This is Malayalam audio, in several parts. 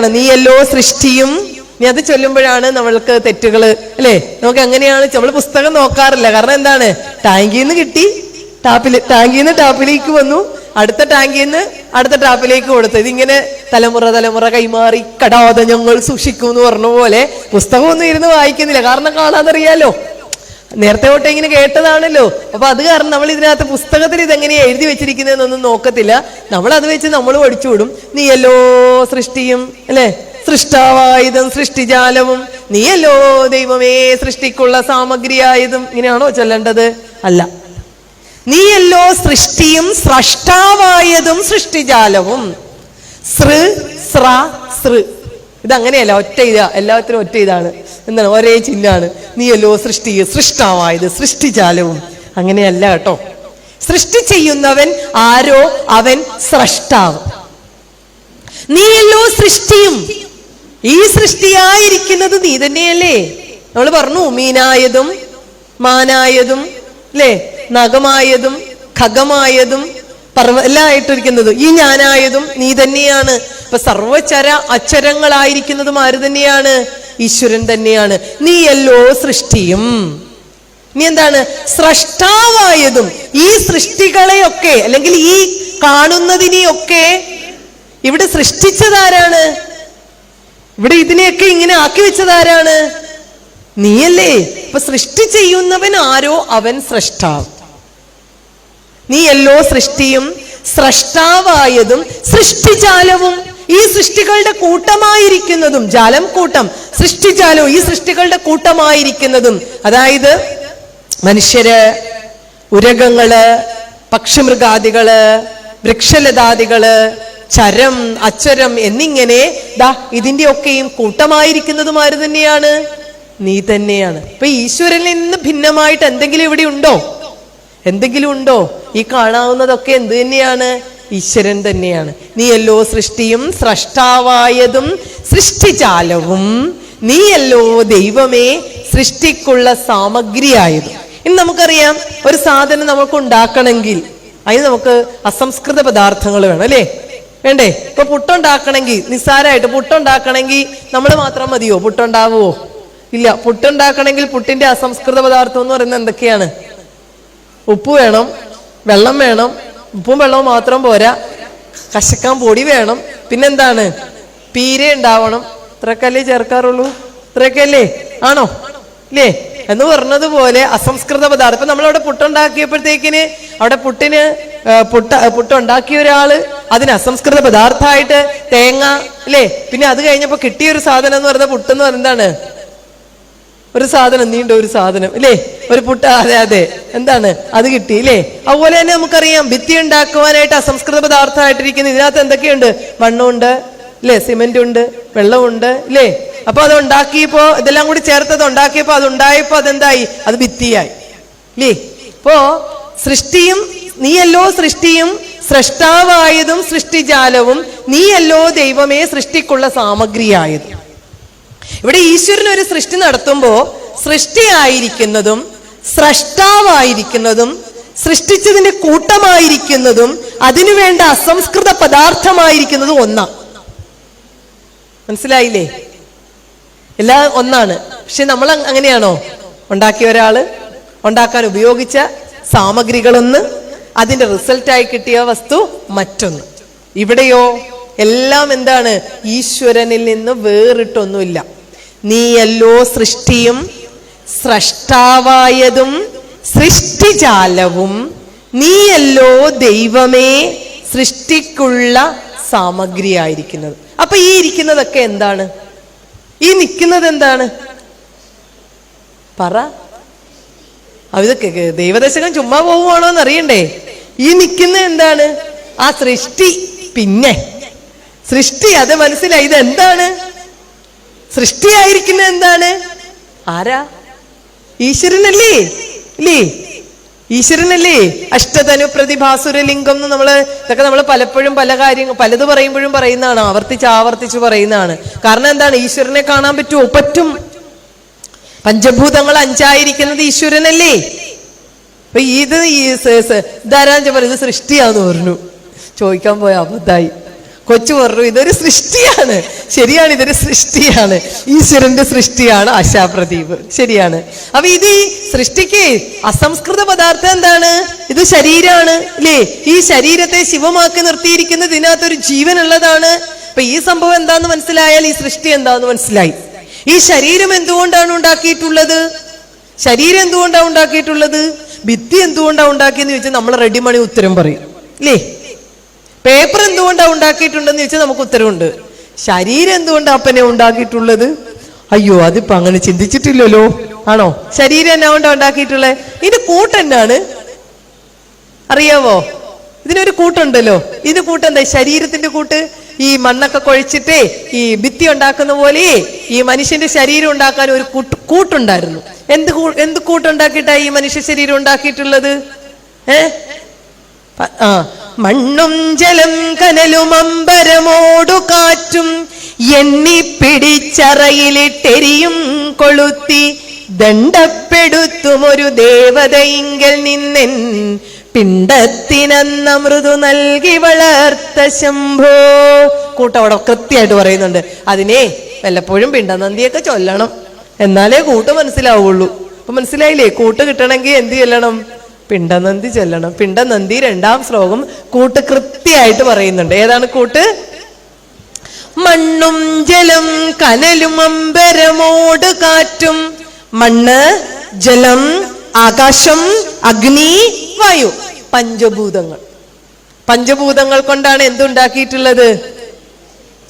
നീയല്ലോ സൃഷ്ടിയും. നീ അത് ചൊല്ലുമ്പോഴാണ് നമ്മൾക്ക് തെറ്റുകള് അല്ലെ. നമുക്ക് എങ്ങനെയാണ് നമ്മൾ പുസ്തകം നോക്കാറില്ല. കാരണം എന്താണ്, ടാങ്കിന്ന് കിട്ടി, ടാങ്കിന്ന് ടാപ്പിലേക്ക് വന്നു, അടുത്ത ടാങ്കിന്ന് അടുത്ത ടാപ്പിലേക്ക് കൊടുത്തു. ഇതിങ്ങനെ തലമുറ തലമുറ കൈമാറി കടാതെ ഞങ്ങൾ സൂക്ഷിക്കും എന്ന് പറഞ്ഞ പോലെ പുസ്തകമൊന്നും ഇരുന്ന് വായിക്കുന്നില്ല. കാരണം കാണാതറിയാലോ, നേരത്തെ തൊട്ട് ഇങ്ങനെ കേട്ടതാണല്ലോ. അപ്പൊ അത് കാരണം നമ്മൾ ഇതിനകത്ത് പുസ്തകത്തിൽ ഇതെങ്ങനെയാ എഴുതി വെച്ചിരിക്കുന്നതെന്നൊന്നും നോക്കത്തില്ല. നമ്മൾ അത് വെച്ച് നമ്മൾ പഠിച്ചുവിടും. നീയല്ലോ സൃഷ്ടിയും അല്ലെ, സൃഷ്ടാവായതും സൃഷ്ടിജാലവും, നീയല്ലോ ദൈവമേ സൃഷ്ടിക്കുള്ള സാമഗ്രിയായതും. ഇങ്ങനെയാണോ ചൊല്ലേണ്ടത്? അല്ല. നീയല്ലോ സൃഷ്ടിയും സ്രഷ്ടാവായതും സൃഷ്ടിജാലവും. സൃ സ്ര സൃ ഇതങ്ങനെയല്ല, ഒറ്റ ഇതാ, എല്ലാത്തിനും ഒറ്റ ഇതാണ്. എന്താണ്, ഒരേ ചിഹ്നാണ്. നീയല്ലോ സൃഷ്ടി സൃഷ്ടാവായത് സൃഷ്ടിജാലവും. അങ്ങനെയല്ല കേട്ടോ. സൃഷ്ടി ചെയ്യുന്നവൻ ആരോ അവൻ സ്രഷ്ടാവ്. നീയല്ലോ സൃഷ്ടിയും, ഈ സൃഷ്ടിയായിരിക്കുന്നത് നീ തന്നെയല്ലേ. നമ്മൾ പറഞ്ഞു മീനായതും മാനായതും അല്ലേ, നഖമായതും ഖഗമായതും എല്ലാം ആയിട്ടിരിക്കുന്നത് ഈ ഞാനായതും നീ തന്നെയാണ്. അപ്പൊ സർവചര അക്ഷരങ്ങളായിരിക്കുന്നതും ആര് തന്നെയാണ്? ഈശ്വരൻ തന്നെയാണ്. നീയല്ലോ സൃഷ്ടിയും, നീ എന്താണ് സ്രഷ്ടാവായതും. ഈ സൃഷ്ടികളെയൊക്കെ അല്ലെങ്കിൽ ഈ കാണുന്നതിനെയൊക്കെ ഇവിടെ സൃഷ്ടിച്ചതാരാണ്? ഇവിടെ ഇതിനെയൊക്കെ ഇങ്ങനെ ആക്കി വെച്ചതാരാണ്? നീയല്ലേ. അപ്പൊ സൃഷ്ടി ചെയ്യുന്നവൻ ആരോ അവൻ സ്രഷ്ടാവ്. നീയല്ലോ സൃഷ്ടിയും സ്രഷ്ടാവായതും സൃഷ്ടിജാലവും, ഈ സൃഷ്ടികളുടെ കൂട്ടമായിരിക്കുന്നതും. ജാലം കൂട്ടം, സൃഷ്ടിജാലവും ഈ സൃഷ്ടികളുടെ കൂട്ടമായിരിക്കുന്നതും. അതായത് മനുഷ്യര്, ഉരകങ്ങള്, പക്ഷിമൃഗാദികള്, വൃക്ഷലതാദികള്, ചരം അച്ചരം എന്നിങ്ങനെ ഇതിന്റെ ഒക്കെയും കൂട്ടമായിരിക്കുന്നതും ആര് തന്നെയാണ്? നീ തന്നെയാണ്. അപ്പൊ ഈശ്വരനിൽ നിന്ന് ഭിന്നമായിട്ട് എന്തെങ്കിലും ഇവിടെ ഉണ്ടോ? എന്തെങ്കിലും ഉണ്ടോ? ഈ കാണാവുന്നതൊക്കെ എന്ത് തന്നെയാണ്? ഈശ്വരൻ തന്നെയാണ്. നീയല്ലോ സൃഷ്ടിയും സ്രഷ്ടാവായതും സൃഷ്ടിജാലവും, നീയല്ലോ ദൈവമേ സൃഷ്ടിക്കുള്ള സാമഗ്രിയായതും. ഇനി നമുക്കറിയാം, ഒരു സാധനം നമുക്ക് ഉണ്ടാക്കണമെങ്കിൽ അതിന് നമുക്ക് അസംസ്കൃത പദാർത്ഥങ്ങൾ വേണം അല്ലേ, വേണ്ടേ? ഇപ്പൊ പുട്ടുണ്ടാക്കണമെങ്കിൽ, നിസ്സാരമായിട്ട് പുട്ടുണ്ടാക്കണമെങ്കിൽ നമ്മൾ മാത്രം മതിയോ? പുട്ടുണ്ടാവുമോ? ഇല്ല. പുട്ടുണ്ടാക്കണമെങ്കിൽ പുട്ടിന്റെ അസംസ്കൃത പദാർത്ഥം എന്ന് പറയുന്നത് എന്തൊക്കെയാണ്? ഉപ്പ് വേണം, വെള്ളം വേണം. ഉപ്പും വെള്ളവും മാത്രം പോരാ, കശക്കാൻ പൊടി വേണം. പിന്നെന്താണ്? പീര ഉണ്ടാവണം. ഇത്രക്കല്ലേ ചേർക്കാറുള്ളൂ? ഇത്രയൊക്കെയല്ലേ? ആണോ? ഇല്ലേ? എന്ന് പറഞ്ഞതുപോലെ അസംസ്കൃത പദാർത്ഥം. ഇപ്പൊ നമ്മളവിടെ പുട്ടുണ്ടാക്കിയപ്പോഴത്തേക്കിന് അവിടെ പുട്ടുണ്ടാക്കിയ ഒരാള് അതിന് അസംസ്കൃത പദാർത്ഥമായിട്ട് തേങ്ങ അല്ലേ, പിന്നെ അത് കഴിഞ്ഞപ്പോ കിട്ടിയൊരു സാധനം എന്ന് പറയുന്നത് പുട്ടെന്ന് പറയുന്നതാണ് ഒരു സാധനം, നീണ്ട ഒരു സാധനം അല്ലേ, ഒരു പുട്ട. അതെ അതെ, എന്താണ് അത് കിട്ടി അല്ലേ. അതുപോലെ തന്നെ നമുക്കറിയാം, ഭിത്തി ഉണ്ടാക്കുവാനായിട്ട് അസംസ്കൃത പദാർത്ഥമായിട്ടിരിക്കുന്ന ഇതിനകത്ത് എന്തൊക്കെയുണ്ട്? മണ്ണുണ്ട് അല്ലേ, സിമെന്റ് ഉണ്ട്, വെള്ളമുണ്ട് അല്ലേ. അപ്പൊ അത് ഉണ്ടാക്കിയപ്പോ ഇതെല്ലാം കൂടി ചേർത്തത് ഉണ്ടാക്കിയപ്പോ അതുണ്ടായപ്പോ അതെന്തായി? അത് ഭിത്തിയായി അല്ലേ. ഇപ്പോ സൃഷ്ടിയും, നീയല്ലോ സൃഷ്ടിയും സ്രഷ്ടാവായതും സൃഷ്ടിജാലവും, നീയല്ലോ ദൈവമേ സൃഷ്ടിക്കുള്ള സാമഗ്രിയായതും. ഇവിടെ ഈശ്വരൻ ഒരു സൃഷ്ടി നടത്തുമ്പോ സൃഷ്ടിയായിരിക്കുന്നതും സ്രഷ്ടാവായിരിക്കുന്നതും സൃഷ്ടിച്ചതിന്റെ കൂട്ടമായിരിക്കുന്നതും അതിനുവേണ്ട അസംസ്കൃത പദാർത്ഥമായിരിക്കുന്നതും ഒന്നാണ്. മനസ്സിലായില്ലേ? എല്ലാം ഒന്നാണ്. പക്ഷെ നമ്മൾ അങ്ങനെയാണോ? ഉണ്ടാക്കിയ ഒരാള്, ഉണ്ടാക്കാൻ ഉപയോഗിച്ച സാമഗ്രികളൊന്ന്, അതിന്റെ റിസൾട്ടായി കിട്ടിയ വസ്തു മറ്റൊന്ന്. ഇവിടെയോ എല്ലാം എന്താണ്? ഈശ്വരനിൽ നിന്ന് വേറിട്ടൊന്നുമില്ല. നീയല്ലോ സൃഷ്ടിയും സ്രഷ്ടാവായതും സൃഷ്ടിജാലവും, നീയല്ലോ ദൈവമേ സൃഷ്ടിക്കുള്ള സാമഗ്രിയായിരിക്കുന്നത്. അപ്പൊ ഈ ഇരിക്കുന്നതൊക്കെ എന്താണ്? ഈ നിൽക്കുന്നത് എന്താണ്? പറ. ഇതൊക്കെ ദൈവദശകം ചുമ്മാ പോവുകയാണോ എന്ന് അറിയണ്ടേ? ഈ നിൽക്കുന്നത് എന്താണ്? ആ സൃഷ്ടി. പിന്നെ സൃഷ്ടി, അത് മനസ്സിലായി. ഇതെന്താണ്? സൃഷ്ടിയായിരിക്കുന്നത് എന്താണ്? ആരാ? ഈശ്വരനല്ലേ ഇല്ലേ? ഈശ്വരനല്ലേ. അഷ്ടതനു പ്രതിഭാസുരലിംഗം എന്ന് ഇതൊക്കെ നമ്മൾ പലപ്പോഴും പലത് പറയുമ്പോഴും പറയുന്നതാണ്, ആവർത്തിച്ച് പറയുന്നതാണ്. കാരണം എന്താണ്? ഈശ്വരനെ കാണാൻ പറ്റുമോ? പറ്റും. പഞ്ചഭൂതങ്ങൾ 5ആയിരിക്കുന്നത് ഈശ്വരനല്ലേ. അപ്പൊ ഇത് ധാരാളം ഇത് സൃഷ്ടിയാന്ന് പറഞ്ഞു. ചോദിക്കാൻ പോയ അബദ്ധായി. കൊച്ചു പറഞ്ഞു ഇതൊരു സൃഷ്ടിയാണ്. ശരിയാണ്, ഇതൊരു സൃഷ്ടിയാണ്, ഈശ്വരന്റെ സൃഷ്ടിയാണ് ആശാപ്രദീപ്. ശരിയാണ്. അപ്പൊ ഇത് ഈ സൃഷ്ടിക്ക് അസംസ്കൃത പദാർത്ഥം എന്താണ്? ഇത് ശരീരമാണ് അല്ലേ? ഈ ശരീരത്തെ ശിവമാക്കി നിർത്തിയിരിക്കുന്നത് ഇതിനകത്തൊരു ജീവനുള്ളതാണ്. അപ്പൊ ഈ സംഭവം എന്താന്ന് മനസ്സിലായാൽ ഈ സൃഷ്ടി എന്താന്ന് മനസ്സിലായി. ഈ ശരീരം എന്തുകൊണ്ടാണ് ഉണ്ടാക്കിയിട്ടുള്ളത്? ശരീരം എന്തുകൊണ്ടാണ് ഉണ്ടാക്കിയിട്ടുള്ളത്? ഭിത്തി എന്തുകൊണ്ടാണ് ഉണ്ടാക്കിയെന്ന് ചോദിച്ചാൽ നമ്മൾ റെഡിമണി ഉത്തരം പറയും അല്ലേ? പേപ്പർ എന്തുകൊണ്ടാണ് ഉണ്ടാക്കിയിട്ടുണ്ടെന്ന് ചോദിച്ചാൽ നമുക്ക് ഉത്തരവുണ്ട്. ശരീരം എന്തുകൊണ്ടാണ് അപ്പനെ ഉണ്ടാക്കിയിട്ടുള്ളത്? അയ്യോ, അതിപ്പോ അങ്ങനെ ചിന്തിച്ചിട്ടില്ലല്ലോ. ആണോ? ശരീരം എന്നാ ഉണ്ടാക്കിയിട്ടുള്ളത്? ഇതിന്റെ കൂട്ടെന്നാണ് അറിയാവോ? ഇതിനൊരു കൂട്ടുണ്ടല്ലോ. ഇത് കൂട്ടെന്താ? ശരീരത്തിന്റെ കൂട്ട്. ഈ മണ്ണൊക്കെ കുഴച്ചിട്ടേ ഈ ഭിത്തി ഉണ്ടാക്കുന്ന പോലെ ഈ മനുഷ്യന്റെ ശരീരം ഉണ്ടാക്കാൻ ഒരു കൂട്ടുണ്ടായിരുന്നു. എന്ത് കൂട്ടുണ്ടാക്കിയിട്ടാ ഈ മനുഷ്യ ശരീരം ഉണ്ടാക്കിയിട്ടുള്ളത്? മണ്ണും ജലം കനലും അമ്പരമോടു കാറ്റും എണ്ണിപ്പിടിച്ചറയിലിട്ടെരിയും കൊളുത്തി ദണ്ഡപ്പെടുത്തും ഒരു ദേവതയിങ്കൽ നിന്നെൻ പിണ്ടത്തിനന്ന മൃദു നൽകി വളർത്ത ശംഭോ. കൂട്ടവിടെ കൃത്യമായിട്ട് പറയുന്നുണ്ട്. അതിനെ വല്ലപ്പോഴും പിണ്ടനന്ദിയൊക്കെ ചൊല്ലണം, എന്നാലേ കൂട്ട് മനസ്സിലാവുള്ളൂ. അപ്പൊ മനസ്സിലായില്ലേ? കൂട്ട് കിട്ടണമെങ്കിൽ എന്ത് ചെല്ലണം? പിണ്ടനന്ദി ചൊല്ലണം. പിണ്ടനന്ദി 2-ാം ശ്ലോകം കൂട്ട് കൃത്യമായിട്ട് പറയുന്നുണ്ട്. ഏതാണ് കൂട്ട്? മണ്ണും ജലം കനലും അമ്പരമോട് കാറ്റും. മണ്ണ്, ജലം, ആകാശം, അഗ്നി, വായു, പഞ്ചഭൂതങ്ങൾ. പഞ്ചഭൂതങ്ങൾ കൊണ്ടാണ് എന്തുണ്ടാക്കിയിട്ടുള്ളത്?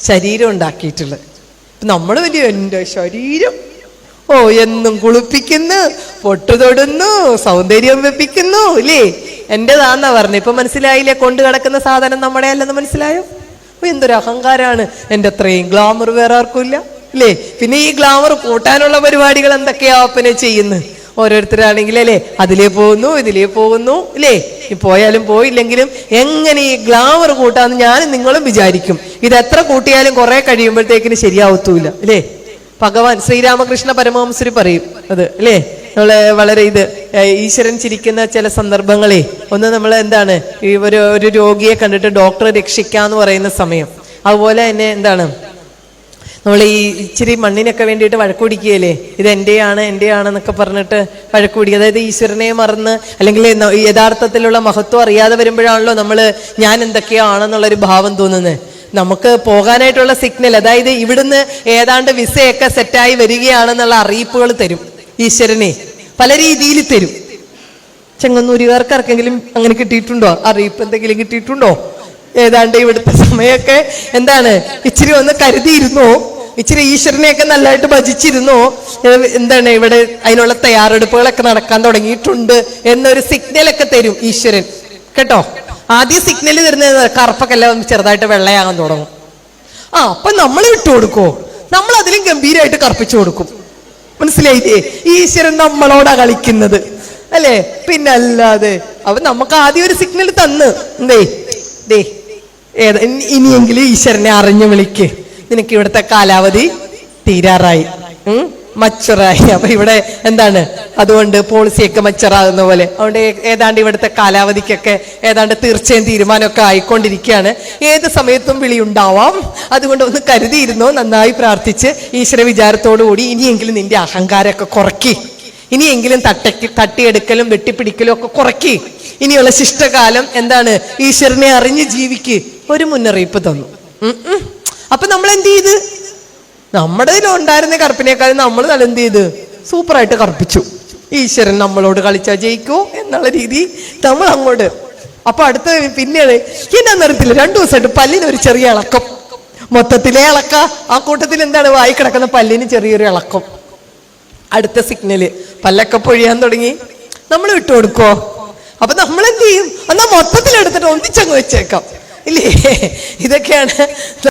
ശരീരം ഉണ്ടാക്കിയിട്ടുള്ളത്. നമ്മൾ വലിയ എന്റെ ശരീരം എന്നും കുളിപ്പിക്കുന്നു, പൊട്ടു തൊടുന്നു, സൗന്ദര്യം വെപ്പിക്കുന്നു ഇല്ലേ, എന്റേതാന്നാ പറഞ്ഞു. ഇപ്പൊ മനസ്സിലായില്ലേ? കൊണ്ട് കിടക്കുന്ന സാധനം നമ്മുടെ അല്ലെന്ന് മനസ്സിലായോ? എന്തൊരു അഹങ്കാരാണ്. എന്റെ അത്രയും ഗ്ലാമർ വേറെ ആർക്കും ഇല്ല ഇല്ലേ? പിന്നെ ഈ ഗ്ലാമർ കൂട്ടാനുള്ള പരിപാടികൾ എന്തൊക്കെയാ അപ്പനെ ചെയ്യുന്നു? ഓരോരുത്തരാണെങ്കിൽ അല്ലേ അതിലേ പോകുന്നു, ഇതിലേ പോകുന്നു ഇല്ലേ? പോയാലും പോയില്ലെങ്കിലും എങ്ങനെ ഈ ഗ്ലാമർ കൂട്ടാന്ന് ഞാനും നിങ്ങളും വിചാരിക്കും. ഇത് എത്ര കൂട്ടിയാലും കുറെ കഴിയുമ്പോഴത്തേക്കിന് ശരിയാവത്തൂല അല്ലേ? ഭഗവാൻ ശ്രീരാമകൃഷ്ണ പരമഹംസര് പറയും അത് അല്ലേ? നമ്മള് വളരെ ഈശ്വരൻ ചിരിക്കുന്ന ചില സന്ദർഭങ്ങളെ ഒന്ന് നമ്മൾ എന്താണ് ഈ ഒരു രോഗിയെ കണ്ടിട്ട് ഡോക്ടറെ രക്ഷിക്കാന്ന് പറയുന്ന സമയം, അതുപോലെ തന്നെ എന്താണ് നമ്മൾ ഈ ഇച്ചിരി മണ്ണിനൊക്കെ വേണ്ടിയിട്ട് വഴക്കുപിടിക്കുകയല്ലേ? ഇത് എന്റെയാണെന്നൊക്കെ പറഞ്ഞിട്ട് വഴക്കുപിടിക്കുക. അതായത് ഈശ്വരനെ മറന്ന് അല്ലെങ്കിൽ യഥാർത്ഥത്തിലുള്ള മഹത്വം അറിയാതെ വരുമ്പോഴാണല്ലോ നമ്മൾ ഞാൻ എന്തൊക്കെയാണെന്നുള്ളൊരു ഭാവം തോന്നുന്നത്. നമുക്ക് പോകാനായിട്ടുള്ള സിഗ്നൽ, അതായത് ഇവിടുന്ന് ഏതാണ്ട് വിസയൊക്കെ സെറ്റായി വരികയാണെന്നുള്ള അറിയിപ്പുകൾ തരും ഈശ്വരനെ, പല രീതിയിൽ തരും. ചെങ്ങന്നൂരുകാർക്കാർക്കെങ്കിലും അങ്ങനെ കിട്ടിയിട്ടുണ്ടോ? അറിയിപ്പ് എന്തെങ്കിലും കിട്ടിയിട്ടുണ്ടോ? ഏതാണ്ട് ഇവിടുത്തെ സമയമൊക്കെ എന്താണ് ഇച്ചിരി ഒന്ന് കരുതിയിരുന്നോ, ഇച്ചിരി ഈശ്വരനെയൊക്കെ നല്ലതായിട്ട് ഭജിച്ചിരുന്നോ, എന്താണ് ഇവിടെ അതിനുള്ള തയ്യാറെടുപ്പുകളൊക്കെ നടക്കാൻ തുടങ്ങിയിട്ടുണ്ട് എന്നൊരു സിഗ്നലൊക്കെ തരും ഈശ്വരൻ കേട്ടോ. ആദ്യം സിഗ്നൽ തരുന്നത് കറുപ്പൊക്കെ എല്ലാം ചെറുതായിട്ട് വെള്ളയാകാൻ തുടങ്ങും. അപ്പൊ നമ്മൾ വിട്ടു കൊടുക്കോ? നമ്മൾ അതിലും ഗംഭീരമായിട്ട് കറുപ്പിച്ചു കൊടുക്കും. മനസ്സിലായില്ലേ? ഈശ്വരൻ നമ്മളോടാ കളിക്കുന്നത് അല്ലേ? പിന്നല്ലാതെ അപ്പൊ നമുക്ക് ആദ്യം ഒരു സിഗ്നൽ തന്ന് ഇനിയെങ്കിലും ഈശ്വരനെ അറിഞ്ഞു വിളിക്ക്, നിനക്ക് ഇവിടുത്തെ കാലാവധി തീരാറായി, മച്ചുറായി. അപ്പൊ ഇവിടെ എന്താണ് അതുകൊണ്ട് പോളിസിയൊക്കെ മച്ചറാകുന്ന പോലെ, അതുകൊണ്ട് ഏതാണ്ട് ഇവിടുത്തെ കാലാവധിക്കൊക്കെ ഏതാണ്ട് തീർച്ചയായും തീരുമാനമൊക്കെ ആയിക്കൊണ്ടിരിക്കുകയാണ്. ഏത് സമയത്തും വിളി ഉണ്ടാവാം, അതുകൊണ്ട് ഒന്ന് കരുതിയിരുന്നോ, നന്നായി പ്രാർത്ഥിച്ച് ഈശ്വര വിചാരത്തോടുകൂടി ഇനിയെങ്കിലും നിന്റെ അഹങ്കാരമൊക്കെ കുറയ്ക്ക്, ഇനിയെങ്കിലും തട്ടിയെടുക്കലും വെട്ടിപ്പിടിക്കലും ഒക്കെ കുറയ്ക്ക്, ഇനിയുള്ള ശിഷ്ടകാലം എന്താണ് ഈശ്വരനെ അറിഞ്ഞ് ജീവിക്ക്, ഒരു മുന്നറിയിപ്പ് തന്നു. അപ്പൊ നമ്മൾ എന്ത് ചെയ്ത്? നമ്മുടെ ഉണ്ടായിരുന്ന കറുപ്പിനേക്കാളും നമ്മൾ നല്ല എന്ത് ചെയ്ത്? സൂപ്പറായിട്ട് കറുപ്പിച്ചു. ഈശ്വരൻ നമ്മളോട് കളിച്ചാ ജയിക്കോ എന്നുള്ള രീതി നമ്മൾ അങ്ങോട്ട്. അപ്പൊ അടുത്ത പിന്നീട് എന്നാന്നറിയത്തില്ല, 2 ദിവസമായിട്ട് പല്ലിനൊരു ചെറിയ ഇളക്കം, മൊത്തത്തിലെ ഇളക്ക. ആ കൂട്ടത്തിൽ എന്താണ് വായി കിടക്കുന്ന പല്ലിന് ചെറിയൊരു ഇളക്കം. അടുത്ത സിഗ്നല് പല്ലൊക്കെ പൊഴിയാൻ തുടങ്ങി. നമ്മൾ വിട്ടുകൊടുക്കോ? അപ്പൊ നമ്മൾ എന്ത് ചെയ്യും? എന്നാ മൊത്തത്തിലെടുത്തിട്ട് ഒന്നിച്ചങ്ങ് വെച്ചേക്കാം ഇല്ലേ? ഇതൊക്കെയാണ്